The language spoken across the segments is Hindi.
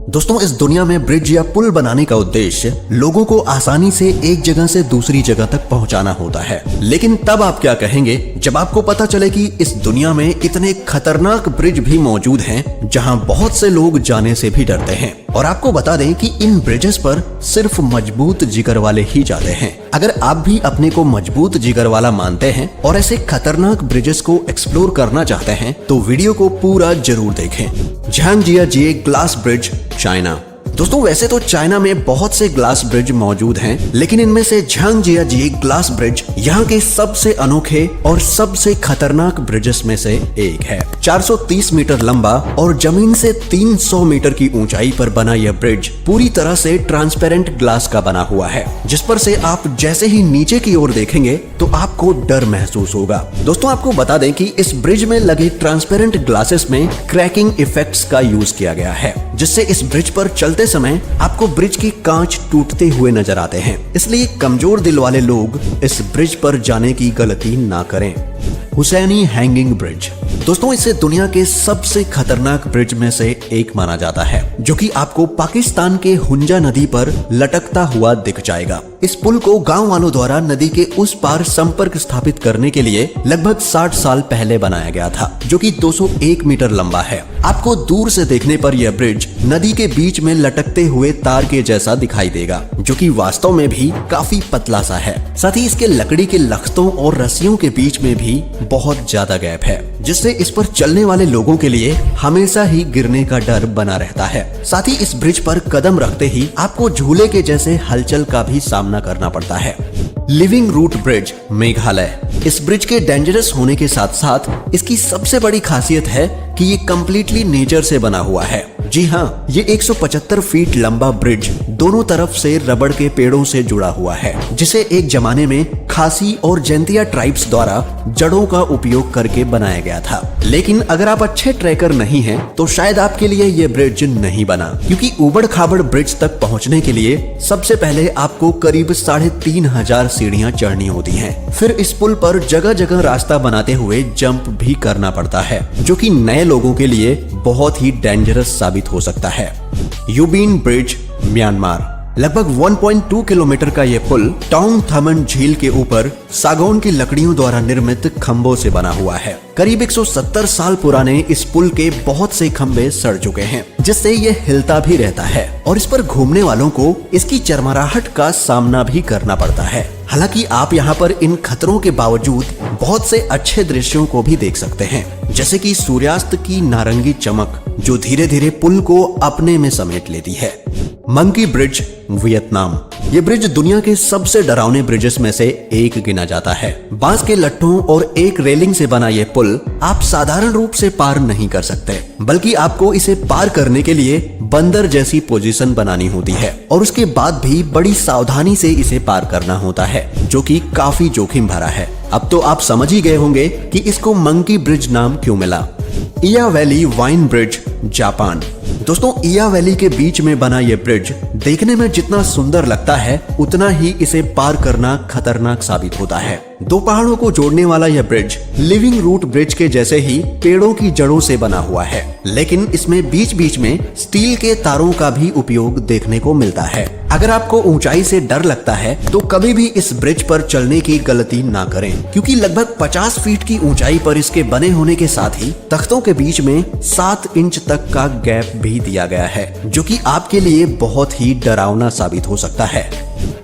दोस्तों, इस दुनिया में ब्रिज या पुल बनाने का उद्देश्य लोगों को आसानी से एक जगह से दूसरी जगह तक पहुंचाना होता है। लेकिन तब आप क्या कहेंगे जब आपको पता चले कि इस दुनिया में इतने खतरनाक ब्रिज भी मौजूद हैं जहां बहुत से लोग जाने से भी डरते हैं। और आपको बता दें कि इन ब्रिजेस पर सिर्फ मजबूत जिगर वाले ही जाते हैं। अगर आप भी अपने को मजबूत जिगर वाला मानते हैं और ऐसे खतरनाक ब्रिजेस को एक्सप्लोर करना चाहते हैं तो वीडियो को पूरा जरूर देखें। झांगजियाजिए ग्लास ब्रिज, चाइना। दोस्तों, वैसे तो चाइना में बहुत से ग्लास ब्रिज मौजूद हैं, लेकिन इनमें से झांगजियाजिए ग्लास ब्रिज यहाँ के सबसे अनोखे और सबसे खतरनाक ब्रिजेस में से एक है। 430 मीटर लंबा और जमीन से 300 मीटर की ऊंचाई पर बना यह ब्रिज पूरी तरह से ट्रांसपेरेंट ग्लास का बना हुआ है, जिस पर से आप जैसे ही नीचे की ओर देखेंगे तो आपको डर महसूस होगा। दोस्तों, आपको बता दें कि इस ब्रिज में लगे ट्रांसपेरेंट ग्लासेस में क्रैकिंग इफेक्ट्स का यूज किया गया है, जिससे इस ब्रिज पर चलते समय आपको ब्रिज की कांच टूटते हुए नजर आते हैं। इसलिए कमजोर दिल वाले लोग इस ब्रिज पर जाने की गलती ना करें। Hussaini hanging bridge. दोस्तों, इसे दुनिया के सबसे खतरनाक ब्रिज में से एक माना जाता है, जो कि आपको पाकिस्तान के हुंजा नदी पर लटकता हुआ दिख जाएगा। इस पुल को गांव वालों द्वारा नदी के उस पार संपर्क स्थापित करने के लिए लगभग 60 साल पहले बनाया गया था, जो कि 201 मीटर लंबा है। आपको दूर से देखने पर यह ब्रिज नदी के बीच में लटकते हुए तार के जैसा दिखाई देगा, जो कि वास्तव में भी काफी पतला सा है। साथ ही इसके लकड़ी के लख्तों और रस्सियों के बीच में भी बहुत ज्यादा गैप है, जिससे इस पर चलने वाले लोगों के लिए हमेशा ही गिरने का डर बना रहता है। साथ ही इस ब्रिज पर कदम रखते ही आपको झूले के जैसे हलचल का भी सामना करना पड़ता है। Living root bridge, Meghalaya. इस ब्रिज के डेंजरस होने के साथ साथ इसकी सबसे बड़ी खासियत है कि ये कम्प्लीटली नेचर से बना हुआ है। जी हाँ, ये 175 फीट लंबा ब्रिज दोनों तरफ से रबड़ के पेड़ों से जुड़ा हुआ है, जिसे एक जमाने में खासी और जैंतिया ट्राइब्स द्वारा जड़ों का उपयोग करके बनाया गया था। लेकिन अगर आप अच्छे ट्रैकर नहीं हैं, तो शायद आपके लिए ये ब्रिज नहीं बना, क्योंकि उबड़ खाबड़ ब्रिज तक पहुंचने के लिए सबसे पहले आपको करीब 3500 सीढ़ियां चढ़नी होती हैं। फिर इस पुल पर जगह जगह रास्ता बनाते हुए जंप भी करना पड़ता है, जो कि नए लोगों के लिए बहुत ही डेंजरस साबित हो सकता है। यूबीन ब्रिज, म्यांमार। लगभग 1.2 किलोमीटर का यह पुल टोंग थमन झील के ऊपर सागौन की लकड़ियों द्वारा निर्मित खंभों से बना हुआ है। करीब 170 साल पुराने इस पुल के बहुत से खंभे सड़ चुके हैं, जिससे ये हिलता भी रहता है और इस पर घूमने वालों को इसकी चरमराहट का सामना भी करना पड़ता है। हालांकि आप यहाँ पर इन खतरों के बावजूद बहुत से अच्छे दृश्यों को भी देख सकते हैं, जैसे कि सूर्यास्त की नारंगी चमक जो धीरे धीरे पुल को अपने में समेट लेती है। Monkey bridge, Vietnam. ये ब्रिज दुनिया के सबसे डरावने ब्रिजेस में से एक गिना जाता है। बांस के लट्ठों और एक रेलिंग से बना ये पुल आप साधारण रूप से पार नहीं कर सकते, बल्कि आपको इसे पार करने के लिए बंदर जैसी पोजीशन बनानी होती है और उसके बाद भी बड़ी सावधानी से इसे पार करना होता है, जो कि काफी जोखिम भरा है। अब तो आप समझ ही गए होंगे कि इसको मंकी ब्रिज नाम क्यों मिला। इया वैली वाइन ब्रिज, जापान। दोस्तों, इया वैली के बीच में बना यह ब्रिज देखने में जितना सुंदर लगता है, उतना ही इसे पार करना खतरनाक साबित होता है। दो पहाड़ों को जोड़ने वाला यह ब्रिज लिविंग रूट ब्रिज के जैसे ही पेड़ों की जड़ों से बना हुआ है, लेकिन इसमें बीच बीच में स्टील के तारों का भी उपयोग देखने को मिलता है। अगर आपको ऊंचाई से डर लगता है तो कभी भी इस ब्रिज पर चलने की गलती ना करें, क्योंकि लगभग 50 फीट की ऊंचाई पर इसके बने होने के साथ ही तख्तों के बीच में 7 इंच तक का गैप भी दिया गया है, जो कि आपके लिए बहुत ही डरावना साबित हो सकता है।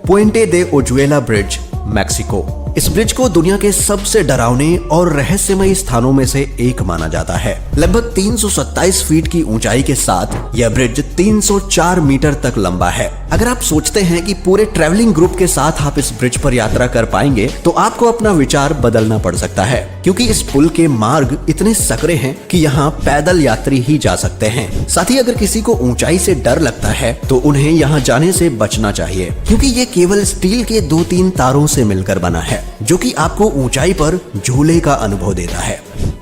पुएंटे दे ओजुएला ब्रिज, मैक्सिको। इस ब्रिज को दुनिया के सबसे डरावने और रहस्यमय स्थानों में से एक माना जाता है। लगभग 327 फीट की ऊंचाई के साथ यह ब्रिज 304 मीटर तक लंबा है। अगर आप सोचते हैं कि पूरे ट्रैवलिंग ग्रुप के साथ आप इस ब्रिज पर यात्रा कर पाएंगे, तो आपको अपना विचार बदलना पड़ सकता है, क्योंकि इस पुल के मार्ग इतने सकरे हैं कि यहाँ पैदल यात्री ही जा सकते हैं। साथ ही अगर किसी को ऊंचाई से डर लगता है तो उन्हें यहाँ जाने से बचना चाहिए, क्योंकि ये केवल स्टील के 2-3 तारों से मिलकर बना है, जो कि आपको ऊंचाई पर झूले का अनुभव देता है।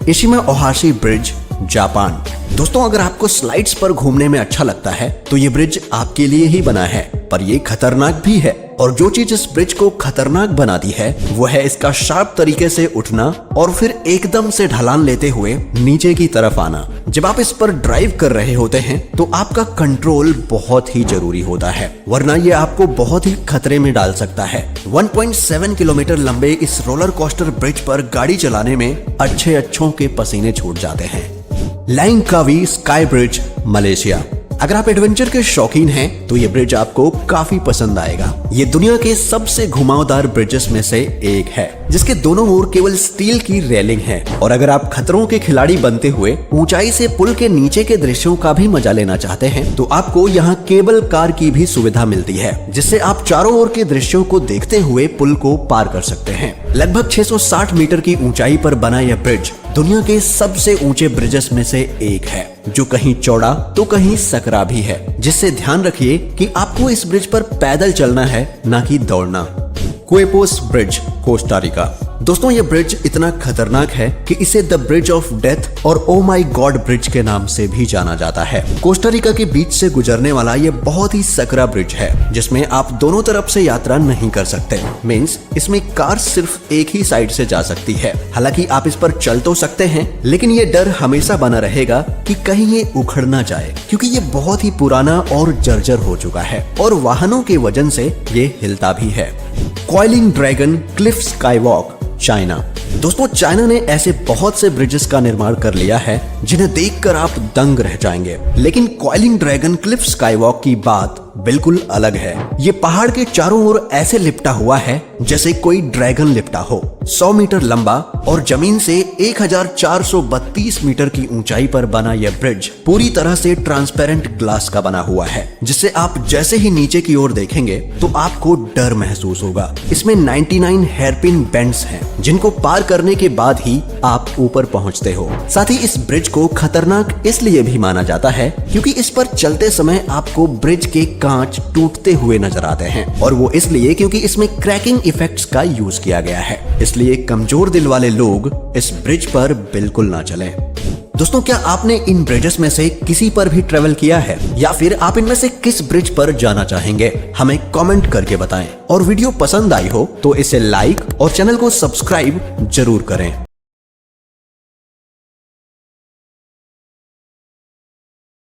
Eshima Ohashi bridge, Japan. दोस्तों, अगर आपको स्लाइड्स पर घूमने में अच्छा लगता है तो ये ब्रिज आपके लिए ही बना है, पर ये खतरनाक भी है। और जो चीज इस ब्रिज को खतरनाक बनाती है वो है इसका शार्प तरीके से उठना और फिर एकदम से ढलान लेते हुए नीचे की तरफ आना। जब आप इस पर ड्राइव कर रहे होते हैं तो आपका कंट्रोल बहुत ही जरूरी होता है, वरना ये आपको बहुत ही खतरे में डाल सकता है। 1.7 किलोमीटर लंबे इस रोलर कोस्टर ब्रिज पर गाड़ी चलाने में अच्छों के पसीने छूट जाते हैं। लैंगकावी स्काई ब्रिज, मलेशिया। अगर आप एडवेंचर के शौकीन हैं तो ये ब्रिज आपको काफी पसंद आएगा। ये दुनिया के सबसे घुमावदार ब्रिजेस में से एक है, जिसके दोनों ओर केवल स्टील की रेलिंग है। और अगर आप खतरों के खिलाड़ी बनते हुए ऊंचाई से पुल के नीचे के दृश्यों का भी मजा लेना चाहते हैं तो आपको यहाँ केबल कार की भी सुविधा मिलती है, जिससे आप चारों ओर के दृश्यों को देखते हुए पुल को पार कर सकते हैं। लगभग 660 मीटर की ऊंचाई पर बना यह ब्रिज दुनिया के सबसे ऊंचे ब्रिजेस में से एक है, जो कहीं चौड़ा तो कहीं सकरा भी है, जिससे ध्यान रखिए कि आपको इस ब्रिज पर पैदल चलना है, ना कि दौड़ना। क्वेपोस ब्रिज, कोस्टा रिका। दोस्तों ये ब्रिज इतना खतरनाक है कि इसे द ब्रिज ऑफ डेथ और ओ माई गॉड ब्रिज के नाम से भी जाना जाता है। कोस्टा रिका के बीच से गुजरने वाला ये बहुत ही सकरा ब्रिज है, जिसमें आप दोनों तरफ से यात्रा नहीं कर सकते। मींस इसमें कार सिर्फ एक ही साइड से जा सकती है। हालांकि आप इस पर चल तो सकते हैं, लेकिन ये डर हमेशा बना रहेगा कि कहीं ये उखड़ ना जाए, क्योंकि ये बहुत ही पुराना और जर्जर हो चुका है और वाहनों के वजन से ये हिलता भी है। Coiling dragon Cliff skywalk, China. दोस्तों चाइना ने ऐसे बहुत से ब्रिजेस का निर्माण कर लिया है जिन्हें देखकर आप दंग रह जाएंगे, लेकिन कॉइलिंग ड्रैगन क्लिफ स्काईवॉक की बात बिल्कुल अलग है। ये पहाड़ के चारों ओर ऐसे लिपटा हुआ है जैसे कोई ड्रैगन लिपटा हो। 100 मीटर लंबा और जमीन से 1432 मीटर की ऊंचाई पर बना यह ब्रिज पूरी तरह से ट्रांसपेरेंट ग्लास का बना हुआ है, जिससे आप जैसे ही नीचे की ओर देखेंगे तो आपको डर महसूस होगा। इसमें 99 हेयरपिन बेंड्स हैं, जिनको पार करने के बाद ही आप ऊपर पहुंचते हो। साथ ही इस ब्रिज को खतरनाक इसलिए भी माना जाता है क्योंकि इस पर चलते समय आपको ब्रिज के कांच टूटते हुए नजर आते हैं, और वो इसलिए क्योंकि इसमें क्रैकिंग इफेक्ट्स का यूज किया गया है। इसलिए कमजोर दिल वाले लोग इस ब्रिज पर बिल्कुल ना चलें। दोस्तों क्या आपने इन ब्रिजेस में से किसी पर भी ट्रेवल किया है, या फिर आप इनमें से किस ब्रिज पर जाना चाहेंगे? हमें कमेंट करके बताएं। और वीडियो पसंद आई हो तो इसे लाइक और चैनल को सब्सक्राइब जरूर करें।